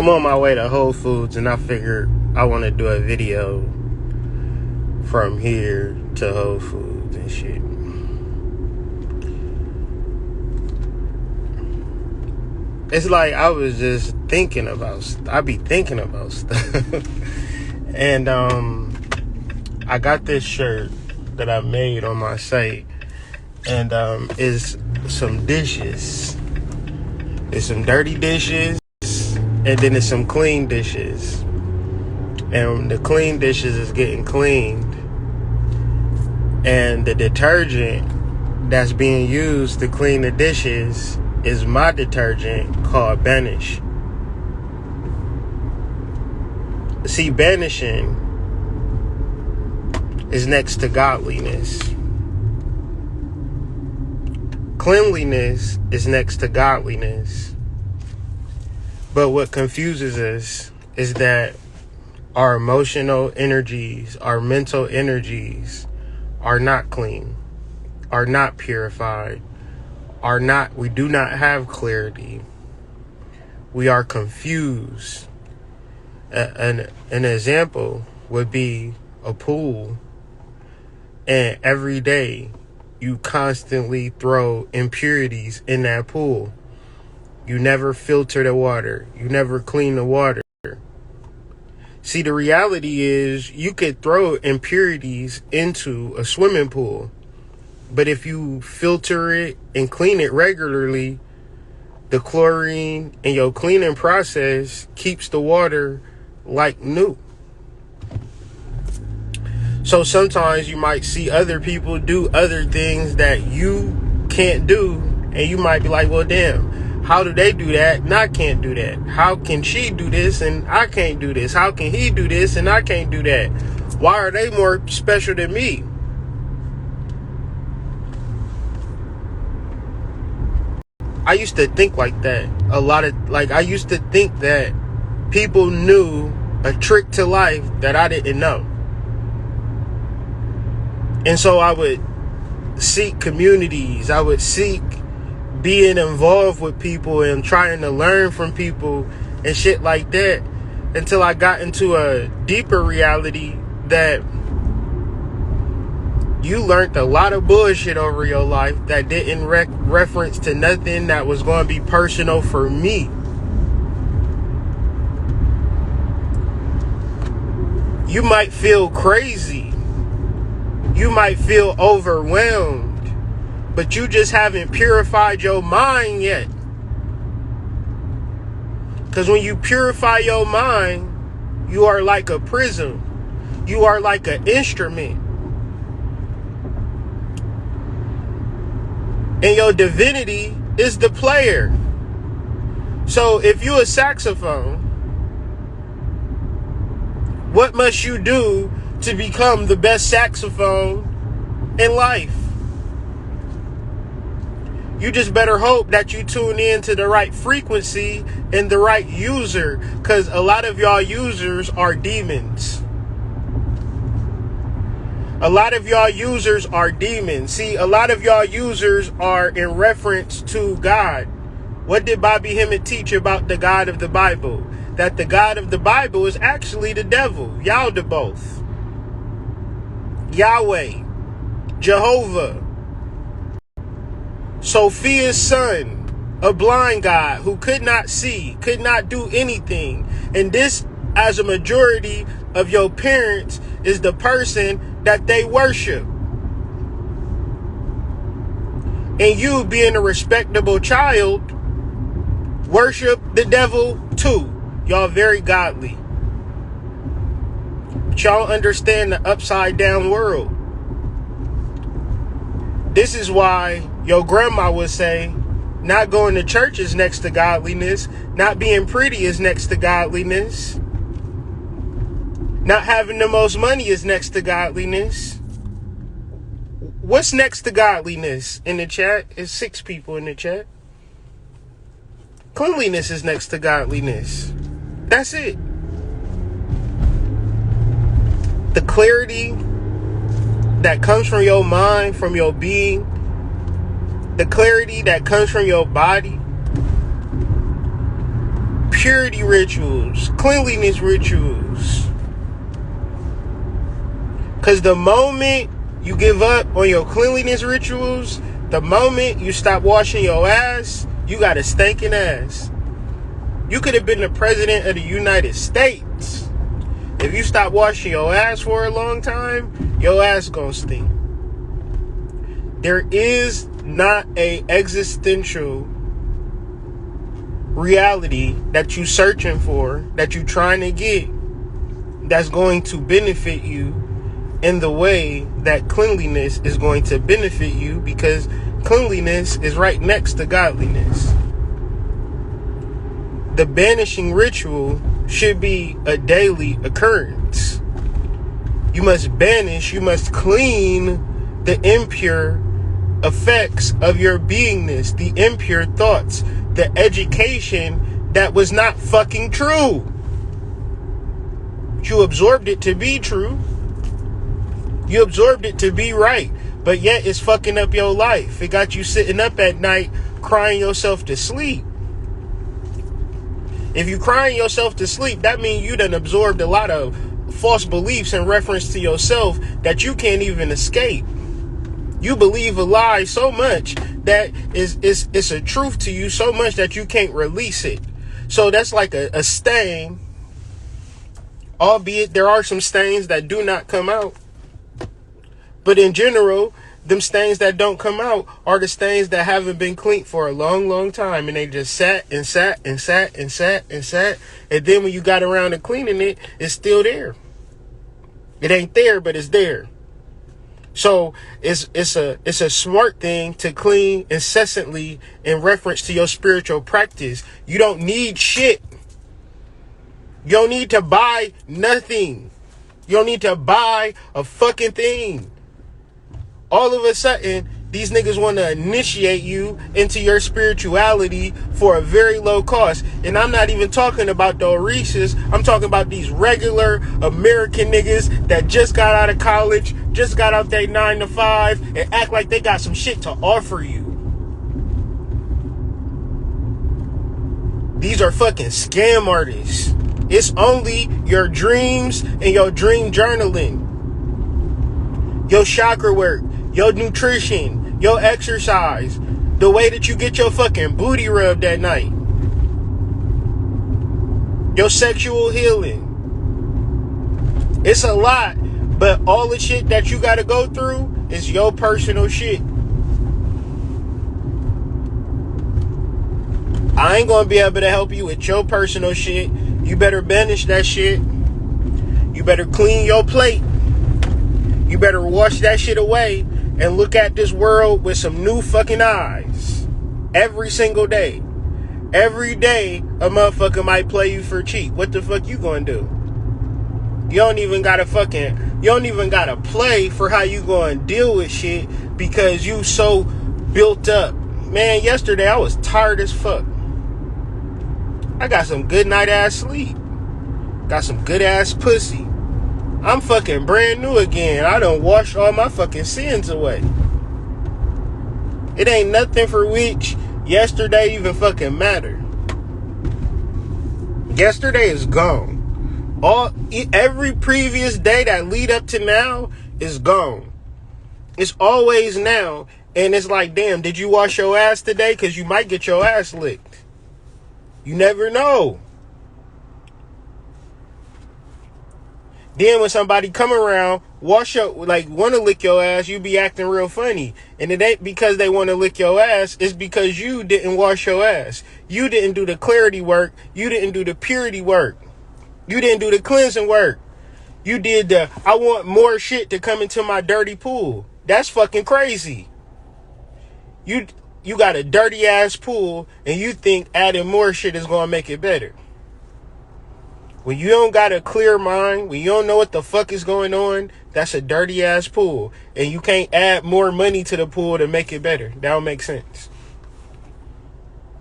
I'm on my way to Whole Foods, and I figured I want to do a video from here to Whole Foods and shit. It's like I was just thinking about, I be thinking about stuff. And I got this shirt that I made on my site, and it's some dishes. It's some dirty dishes, and then it's some clean dishes. And the clean dishes is getting cleaned, and the detergent that's being used to clean the dishes is my detergent called Banish. See, banishing is next to godliness. Cleanliness is next to godliness. But what confuses us is that our emotional energies, our mental energies are not clean, are not purified, we do not have clarity. We are confused. An example would be a pool, and every day you constantly throw impurities in that pool. You never filter the water. You never clean the water. See, the reality is you could throw impurities into a swimming pool, but if you filter it and clean it regularly, the chlorine in your cleaning process keeps the water like new. So sometimes you might see other people do other things that you can't do, and you might be like, well, damn, how do they do that and I can't do that? How can she do this and I can't do this? How can he do this and I can't do that? Why are they more special than me? I used to think like that a lot. I used to think that people knew a trick to life that I didn't know. And so I would seek communities. I would seek being involved with people and trying to learn from people and shit like that, until I got into a deeper reality that you learned a lot of bullshit over your life that didn't reference to nothing that was going to be personal for me. You might feel crazy. You might feel overwhelmed, but you just haven't purified your mind yet. Because when you purify your mind, you are like a prism. You are like an instrument. And your divinity is the player. So if you're a saxophone, what must you do to become the best saxophone in life? You just better hope that you tune in to the right frequency and the right user, because a lot of y'all users are demons. A lot of y'all users are demons. See, a lot of y'all users are in reference to God. What did Bobby Hemmett teach about the God of the Bible? That the God of the Bible is actually the devil. Yaldabaoth, Yahweh, Jehovah, Sophia's son, a blind God who could not see, could not do anything. And this, as a majority of your parents, is the person that they worship. And you, being a respectable child, worship the devil too. Y'all very godly, but y'all understand the upside down world. This is why your grandma would say, not going to church is next to godliness. Not being pretty is next to godliness. Not having the most money is next to godliness. What's next to godliness in the chat? It's 6 people in the chat. Cleanliness is next to godliness. That's it. The clarity that comes from your mind, from your being, the clarity that comes from your body, purity rituals, cleanliness rituals. Because the moment you give up on your cleanliness rituals, the moment you stop washing your ass, you got a stinking ass. You could have been the president of the United States. If you stop washing your ass for a long time, your ass gonna stink. There is not a existential reality that you searching for, that you trying to get, that's going to benefit you in the way that cleanliness is going to benefit you, because cleanliness is right next to godliness. The banishing ritual should be a daily occurrence. You must banish, you must clean the impure effects of your beingness, the impure thoughts, the education that was not fucking true. You absorbed it to be true. You absorbed it to be right, but yet it's fucking up your life. It got you sitting up at night crying yourself to sleep. If you crying yourself to sleep, that means you done absorbed a lot of false beliefs in reference to yourself that you can't even escape. You believe a lie so much that it's a truth to you so much that you can't release it. So that's like a stain, albeit there are some stains that do not come out. But in general, them stains that don't come out are the stains that haven't been cleaned for a long, long time. And they just sat and sat and sat and sat and sat. And then when you got around to cleaning it, it's still there. It ain't there, but it's there. So it's a smart thing to clean incessantly in reference to your spiritual practice. You don't need shit. You don't need to buy nothing. You don't need to buy a fucking thing. All of a sudden, these niggas want to initiate you into your spirituality for a very low cost. And I'm not even talking about the Orishas. I'm talking about these regular American niggas that just got out of college, just got out their 9 to 5, and act like they got some shit to offer you. These are fucking scam artists. It's only your dreams and your dream journaling, your chakra work, your nutrition, your exercise, the way that you get your fucking booty rubbed at night, your sexual healing. It's a lot, but all the shit that you gotta go through is your personal shit. I ain't gonna be able to help you with your personal shit. You better banish that shit. You better clean your plate. You better wash that shit away and look at this world with some new fucking eyes. Every single day. Every day, a motherfucker might play you for cheap. What the fuck you gonna do? You don't even gotta play for how you gonna deal with shit because you so built up. Man, yesterday I was tired as fuck. I got some good night ass sleep. Got some good ass pussy. I'm fucking brand new again. I done washed all my fucking sins away. It ain't nothing for which yesterday even fucking mattered. Yesterday is gone. Every previous day that lead up to now is gone. It's always now. And it's like, damn, did you wash your ass today? Because you might get your ass licked. You never know. Then when somebody come around, want to lick your ass, you be acting real funny. And it ain't because they want to lick your ass. It's because you didn't wash your ass. You didn't do the clarity work. You didn't do the purity work. You didn't do the cleansing work. You did I want more shit to come into my dirty pool. That's fucking crazy. You got a dirty ass pool and you think adding more shit is going to make it better. When you don't got a clear mind, when you don't know what the fuck is going on, that's a dirty ass pool. And you can't add more money to the pool to make it better. That don't make sense.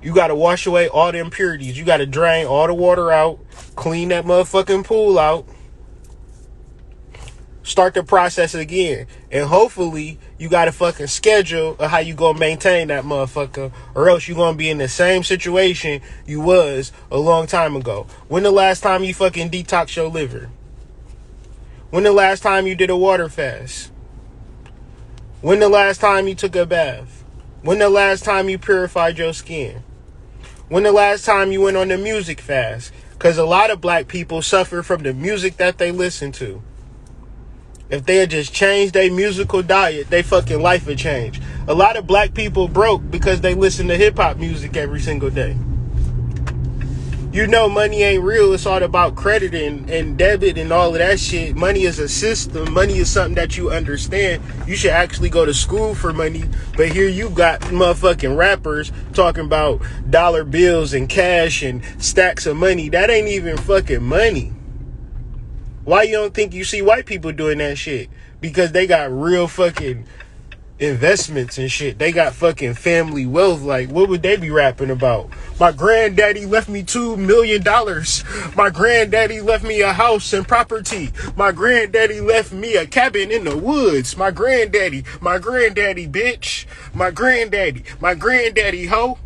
You got to wash away all the impurities. You got to drain all the water out, clean that motherfucking pool out, start the process again. And hopefully you got a fucking schedule of how you gonna maintain that motherfucker, or else you gonna be in the same situation you was a long time ago. When the last time you fucking detox your liver? When the last time you did a water fast? When the last time you took a bath? When the last time you purified your skin? When the last time you went on the music fast? Because a lot of black people suffer from the music that they listen to. If they had just changed their musical diet, they fucking life would change. A lot of black people broke because they listen to hip-hop music every single day. You know money ain't real. It's all about credit and debit and all of that shit. Money is a system. Money is something that you understand. You should actually go to school for money. But here you got motherfucking rappers talking about dollar bills and cash and stacks of money. That ain't even fucking money. Why you don't think you see white people doing that shit? Because they got real fucking investments and shit. They got fucking family wealth. Like, what would they be rapping about? My granddaddy left me $2 million. My granddaddy left me a house and property. My granddaddy left me a cabin in the woods. My granddaddy, bitch. My granddaddy, hoe.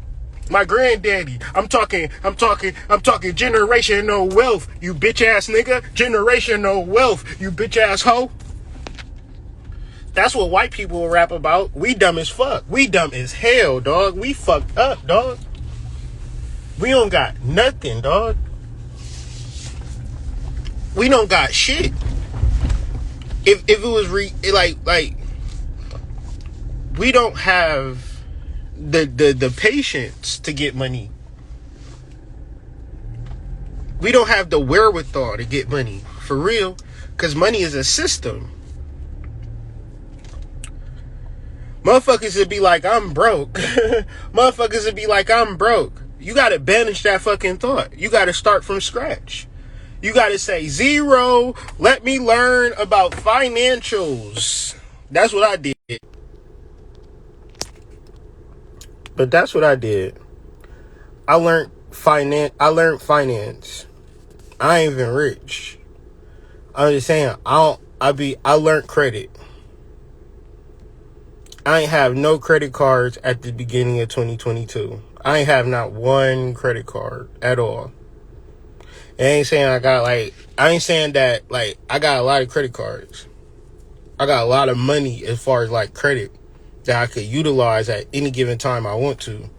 My granddaddy. I'm talking generational wealth, you bitch ass nigga. Generational wealth, you bitch ass hoe. That's what white people will rap about. We dumb as fuck. We dumb as hell, dog. We fucked up, dog. We don't got nothing, dog. We don't got shit. If it was like we don't have the patience to get money. We don't have the wherewithal to get money. For real. Because money is a system. Motherfuckers would be like, I'm broke. Motherfuckers would be like, I'm broke. You got to banish that fucking thought. You got to start from scratch. You got to say, zero, let me learn about financials. That's what I did. But that's what I did. I learned finance. I ain't even rich. I'm just saying, I learned credit. I ain't have no credit cards at the beginning of 2022. I ain't have not one credit card at all. I ain't saying that I got a lot of credit cards. I got a lot of money as far as like credit that I could utilize at any given time I want to.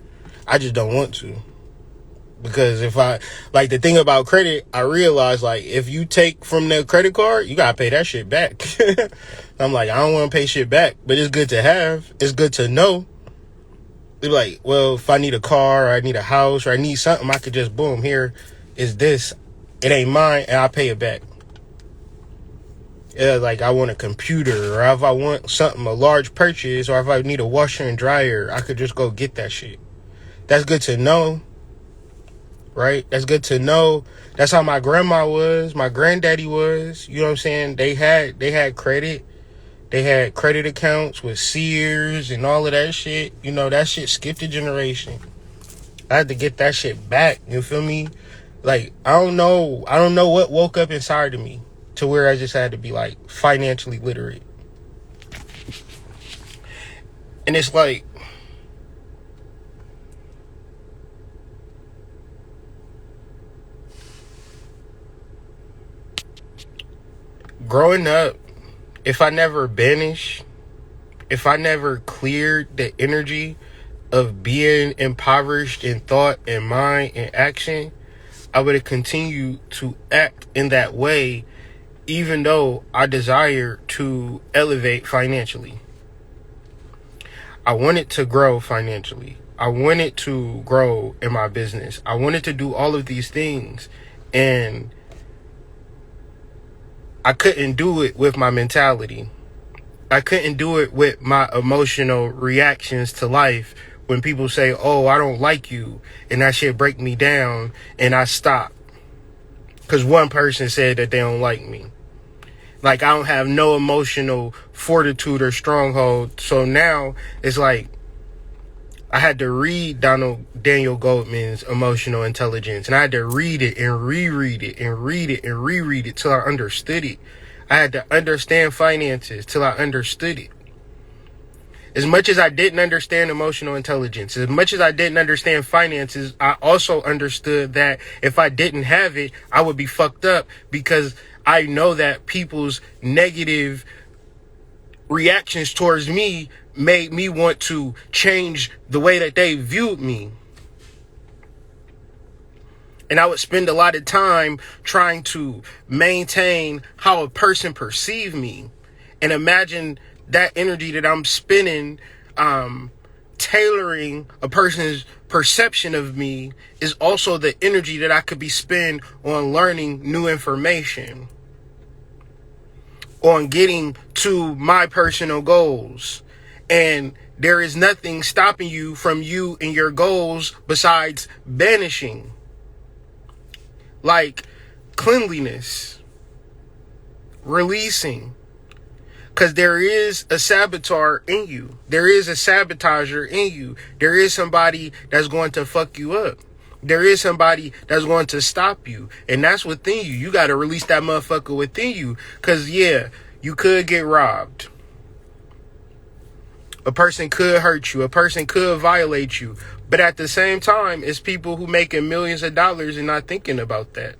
I just don't want to. Because if I, like, the thing about credit, I realized, like, if you take from the credit card, you gotta pay that shit back. I'm like, I don't want to pay shit back, but it's good to have. It's good to know. They're like, well, if I need a car, or I need a house, or I need something, I could just, boom, here is this. It ain't mine, and I pay it back. Yeah, like, I want a computer, or if I want something, a large purchase, or if I need a washer and dryer, I could just go get that shit. That's good to know. Right? That's good to know. That's how my grandma was. My granddaddy was. You know what I'm saying? They had credit. They had credit accounts with Sears and all of that shit. You know, that shit skipped a generation. I had to get that shit back. You feel me? Like, I don't know what woke up inside of me to where I just had to be, like, financially literate. And it's like, growing up, if I never banished, if I never cleared the energy of being impoverished in thought and mind and action, I would have continued to act in that way, even though I desire to elevate financially. I wanted to grow financially. I wanted to grow in my business. I wanted to do all of these things, and I couldn't do it with my mentality. I couldn't do it with my emotional reactions to life when people say, oh, I don't like you, and that shit break me down, and I stop. Because one person said that they don't like me. Like, I don't have no emotional fortitude or stronghold. So now it's like I had to read Daniel Goldman's Emotional Intelligence, and I had to read it and reread it and read it and reread it till I understood it. I had to understand finances till I understood it. As much as I didn't understand emotional intelligence, as much as I didn't understand finances, I also understood that if I didn't have it, I would be fucked up, because I know that people's negative reactions towards me made me want to change the way that they viewed me. And I would spend a lot of time trying to maintain how a person perceived me. And imagine that energy that I'm spending, tailoring a person's perception of me, is also the energy that I could be spent on learning new information, on getting to my personal goals. And there is nothing stopping you from you and your goals besides banishing. Like cleanliness, releasing. Because there is a saboteur in you. There is a sabotager in you. There is somebody that's going to fuck you up. There is somebody that's going to stop you. And that's within you. You got to release that motherfucker within you. Because, yeah, you could get robbed. A person could hurt you. A person could violate you. But at the same time, it's people who making millions of dollars and not thinking about that.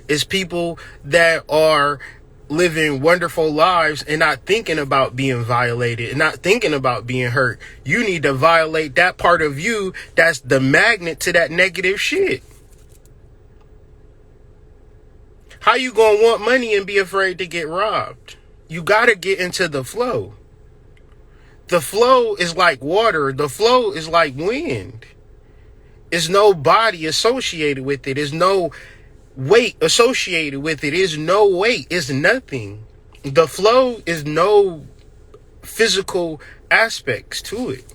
It's people that are living wonderful lives and not thinking about being violated and not thinking about being hurt. You need to violate that part of you that's the magnet to that negative shit. How you gonna want money and be afraid to get robbed? You gotta get into the flow. The flow is like water. The flow is like wind. There's no body associated with it. There's no weight associated with it. Is no weight. It's nothing. The flow is no physical aspects to it.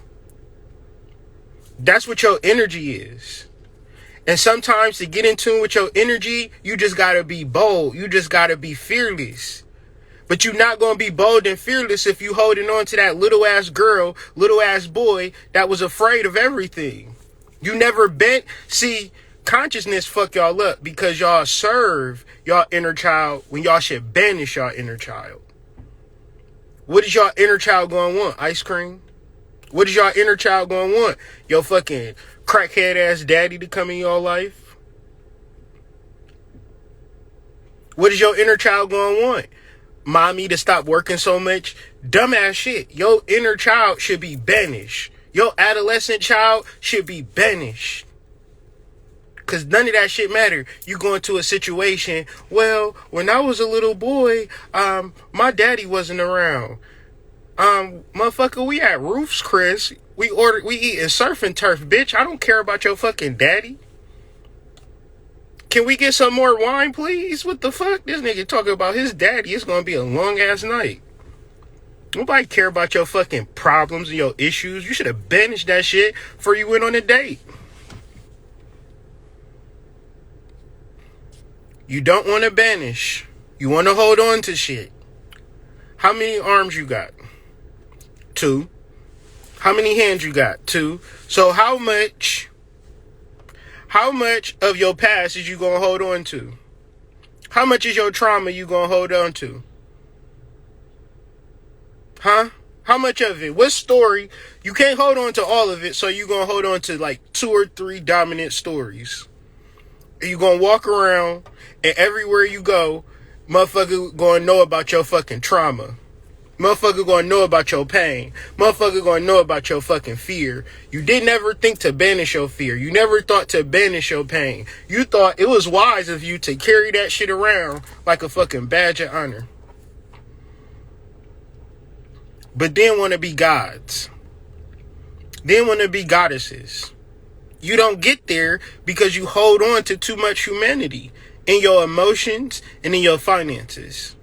That's what your energy is. And sometimes to get in tune with your energy, you just gotta be bold. You just gotta be fearless. But you're not gonna be bold and fearless if you holding on to that little ass girl, little ass boy that was afraid of everything. You never bent. See, consciousness fuck y'all up because y'all serve y'all inner child when y'all should banish y'all inner child. What is y'all inner child gonna want? Ice cream? What is y'all inner child gonna want? Your fucking crackhead ass daddy to come in your life? What is your inner child gonna want? Mommy to stop working so much? Dumbass shit. Your inner child should be banished. Your adolescent child should be banished. Because none of that shit matter. You go into a situation, well, when I was a little boy, my daddy wasn't around. Motherfucker, we at Roof's, Chris. We eating surf and turf, bitch. I don't care about your fucking daddy. Can we get some more wine, please? What the fuck? This nigga talking about his daddy. It's gonna be a long ass night. Nobody care about your fucking problems and your issues. You should have banished that shit before you went on a date. You don't want to banish. You want to hold on to shit. How many arms you got? 2. How many hands you got? 2. So how much of your past is you going to hold on to? How much is your trauma you going to hold on to? Huh? How much of it? What story? You can't hold on to all of it, so you going to hold on to like 2 or 3 dominant stories. You going to walk around and everywhere you go, motherfucker going to know about your fucking trauma. Motherfucker going to know about your pain. Motherfucker going to know about your fucking fear. You didn't ever think to banish your fear. You never thought to banish your pain. You thought it was wise of you to carry that shit around like a fucking badge of honor. But then want to be gods. Then want to be goddesses. You don't get there because you hold on to too much humanity in your emotions and in your finances.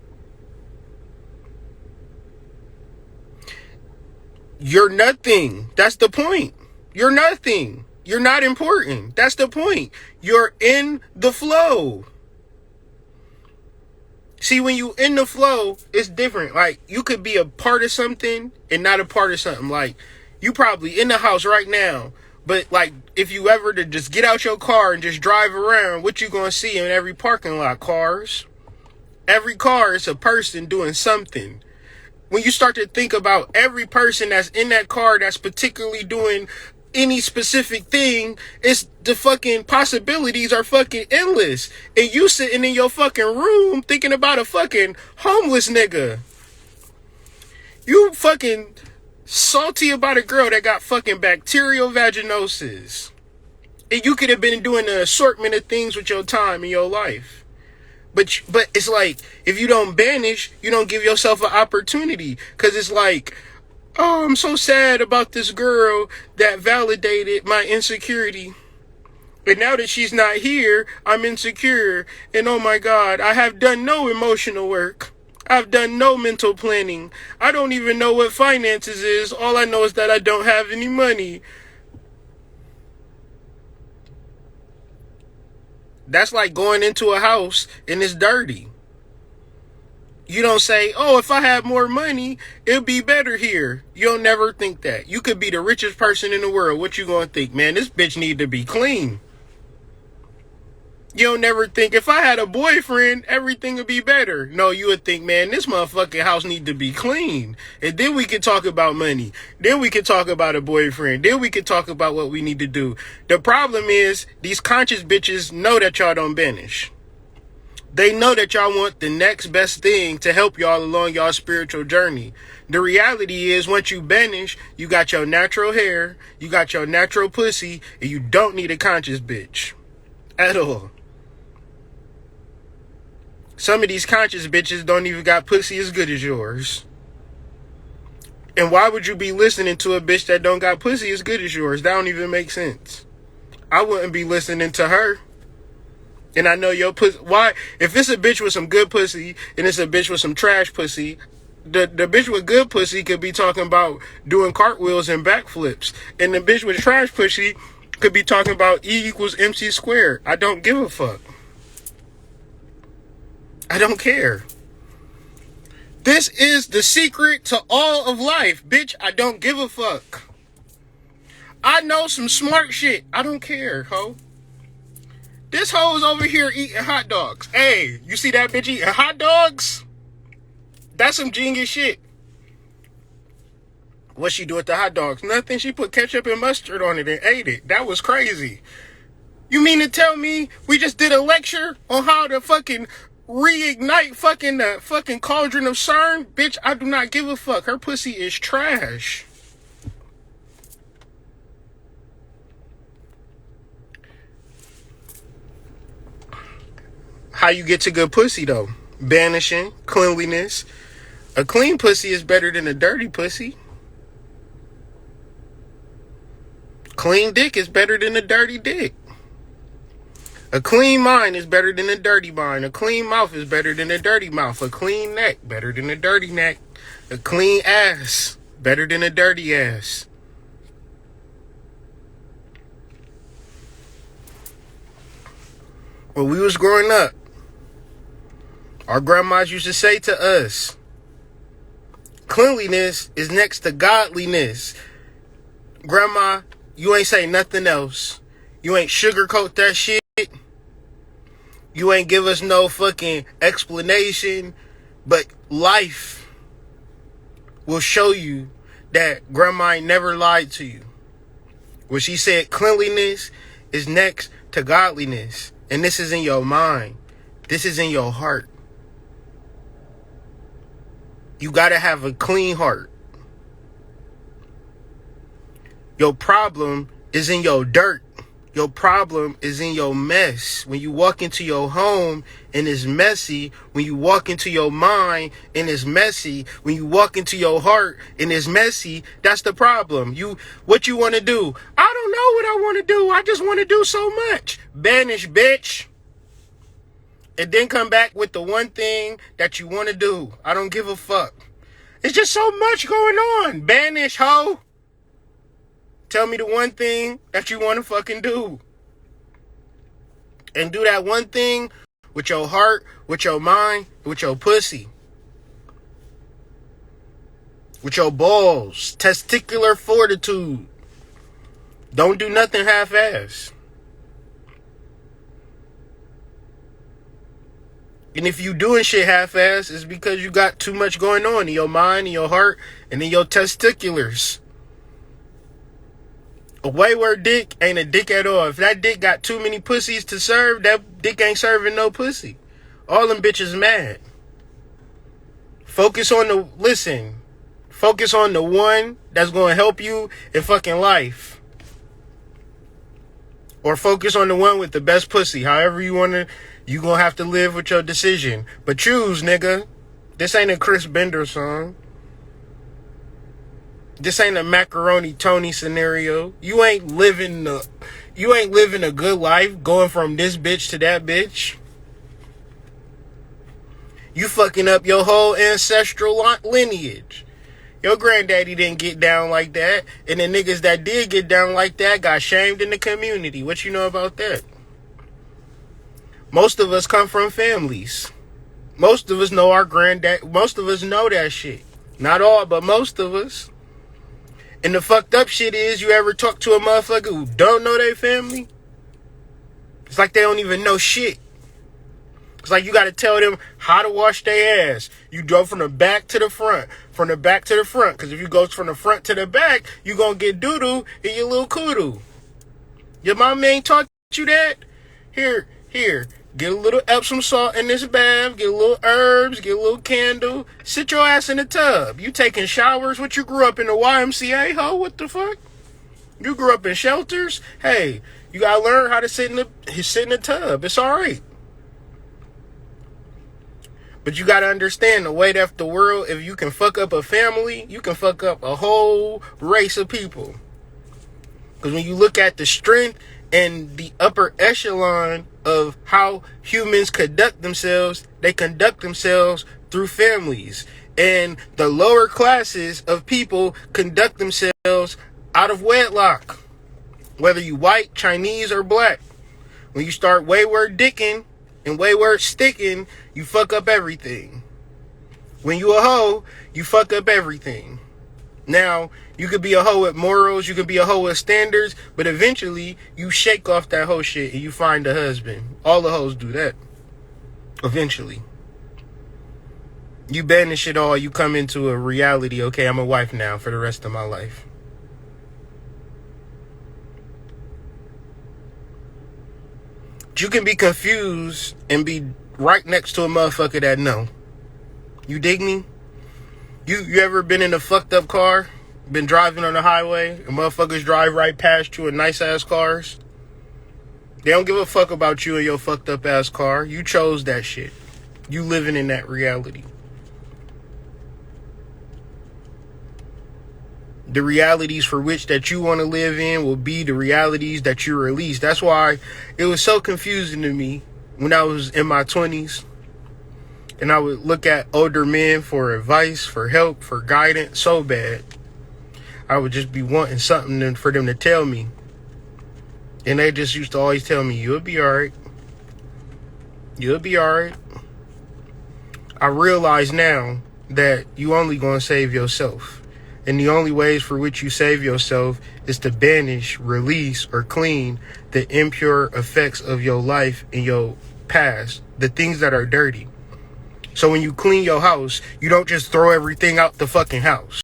You're nothing. That's the point. You're nothing. You're not important. That's the point. You're in the flow. See, when you in the flow, it's different. Like, you could be a part of something and not a part of something. Like, you probably in the house right now, but like, if you ever to just get out your car and just drive around, what you gonna see in every parking lot? Cars. Every car is a person doing something. when you start to think about every person that's in that car that's particularly doing any specific thing, it's the fucking possibilities are fucking endless. And you sitting in your fucking room thinking about a fucking homeless nigga. You fucking salty about a girl that got fucking bacterial vaginosis. And you could have been doing an assortment of things with your time in your life. But it's like, if you don't banish, you don't give yourself an opportunity. Because it's like, oh, I'm so sad about this girl that validated my insecurity. And now that she's not here, I'm insecure. And oh my God, I have done no emotional work. I've done no mental planning. I don't even know what finances is. All I know is that I don't have any money. That's like going into a house and it's dirty. You don't say, oh, if I had more money, it'd be better here. You don't never think that. You could be the richest person in the world. What you gonna think? Man, this bitch need to be clean. You don't never think, if I had a boyfriend, everything would be better. No, you would think, man, this motherfucking house need to be clean. And then we could talk about money. Then we could talk about a boyfriend. Then we could talk about what we need to do. The problem is, these conscious bitches know that y'all don't banish. They know that y'all want the next best thing to help y'all along y'all spiritual journey. The reality is, once you banish, you got your natural hair, you got your natural pussy, and you don't need a conscious bitch. At all. Some of these conscious bitches don't even got pussy as good as yours. And why would you be listening to a bitch that don't got pussy as good as yours? That don't even make sense. I wouldn't be listening to her. And I know your pussy. Why? If it's a bitch with some good pussy and it's a bitch with some trash pussy, the bitch with good pussy could be talking about doing cartwheels and backflips. And the bitch with trash pussy could be talking about E equals MC squared. I don't give a fuck. I don't care. This is the secret to all of life. Bitch, I don't give a fuck. I know some smart shit. I don't care, ho. This hoe is over here eating hot dogs. Hey, you see that bitch eating hot dogs? That's some genius shit. What she do with the hot dogs? Nothing. She put ketchup and mustard on it and ate it. That was crazy. You mean to tell me we just did a lecture on how to fucking reignite fucking the fucking cauldron of CERN? Bitch, I do not give a fuck. Her pussy is trash. How you get to good pussy though? Banishing, cleanliness. A clean pussy is better than a dirty pussy. Clean dick is better than a dirty dick. A clean mind is better than a dirty mind. A clean mouth is better than a dirty mouth. A clean neck better than a dirty neck. A clean ass better than a dirty ass. When we was growing up, our grandmas used to say to us, cleanliness is next to godliness. Grandma, you ain't say nothing else. You ain't sugarcoat that shit. You ain't give us no fucking explanation. But life will show you that grandma ain't never lied to you. When she said cleanliness is next to godliness. And this is in your mind. This is in your heart. You gotta have a clean heart. Your problem is in your dirt. Your problem is in your mess. When you walk into your home and it's messy, when you walk into your mind and it's messy, when you walk into your heart and it's messy, that's the problem. What you want to do? I don't know what I want to do. I just want to do so much. Banish, bitch. And then come back with the one thing that you want to do. I don't give a fuck. It's just so much going on. Banish, ho. Tell me the one thing that you want to fucking do. And do that one thing with your heart, with your mind, with your pussy. With your balls. Testicular fortitude. Don't do nothing half-ass. And if you doing shit half-assed, it's because you got too much going on in your mind, in your heart, and in your testiculars. A wayward dick ain't a dick at all. If that dick got too many pussies to serve, that dick ain't serving no pussy. All them bitches mad. Focus on the one that's going to help you in fucking life. Or focus on the one with the best pussy. However you want to, you going to have to live with your decision. But choose, nigga. This ain't a Chris Bender song. This ain't a Macaroni Tony scenario. You ain't living a good life going from this bitch to that bitch. You fucking up your whole ancestral lineage. Your granddaddy didn't get down like that. And the niggas that did get down like that got shamed in the community. What you know about that? Most of us come from families. Most of us know our granddad. Most of us know that shit. Not all, but most of us. And the fucked up shit is, you ever talk to a motherfucker who don't know their family? It's like they don't even know shit. It's like you got to tell them how to wash their ass. You go from the back to the front. From the back to the front. Because if you go from the front to the back, you going to get doo-doo in your little kudu. Your mama ain't taught you that? Here. Get a little Epsom salt in this bath. Get a little herbs. Get a little candle. Sit your ass in the tub. You taking showers? What, you grew up in the YMCA, ho? What the fuck? You grew up in shelters? Hey, you got to learn how to sit in the tub. It's all right. But you got to understand the way that the world, if you can fuck up a family, you can fuck up a whole race of people. Because when you look at the strength and the upper echelon of how humans conduct themselves, they conduct themselves through families. And the lower classes of people conduct themselves out of wedlock. Whether you white, Chinese, or black. When you start wayward dicking and wayward sticking, you fuck up everything. When you a hoe, you fuck up everything. Now, you could be a hoe with morals, you could be a hoe with standards, but eventually you shake off that hoe shit and you find a husband. All the hoes do that. Eventually. You banish it all, you come into a reality, okay, I'm a wife now for the rest of my life. You can be confused and be right next to a motherfucker that know. You dig me? You ever been in a fucked up car? Been driving on the highway and motherfuckers drive right past you in nice ass cars? They don't give a fuck about you and your fucked up ass car. You chose that shit. You living in that reality. The realities for which that you want to live in will be the realities that you release. That's why it was so confusing to me when I was in my 20s. And I would look at older men for advice, for help, for guidance so bad. I would just be wanting something for them to tell me. And they just used to always tell me, you'll be all right. You'll be all right. I realize now that you only going to save yourself. And the only ways for which you save yourself is to banish, release, or clean the impure effects of your life and your past. The things that are dirty. So when you clean your house, you don't just throw everything out the fucking house.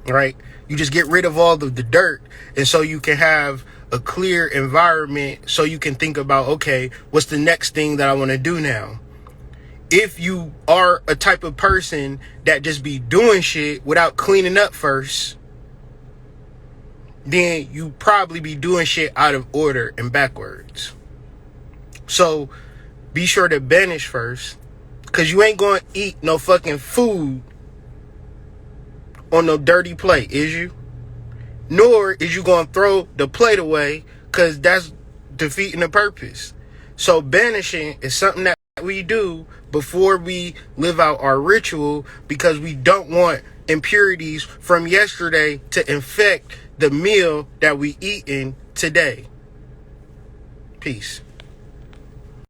Right? You just get rid of all of the dirt. And so you can have a clear environment. So you can think about, okay, what's the next thing that I want to do now? If you are a type of person that just be doing shit without cleaning up first, then you probably be doing shit out of order and backwards. So be sure to banish first, because you ain't going to eat no fucking food on no dirty plate, is you? Nor is you going to throw the plate away, because that's defeating the purpose. So banishing is something that we do before we live out our ritual, because we don't want impurities from yesterday to infect the meal that we eating today. Peace.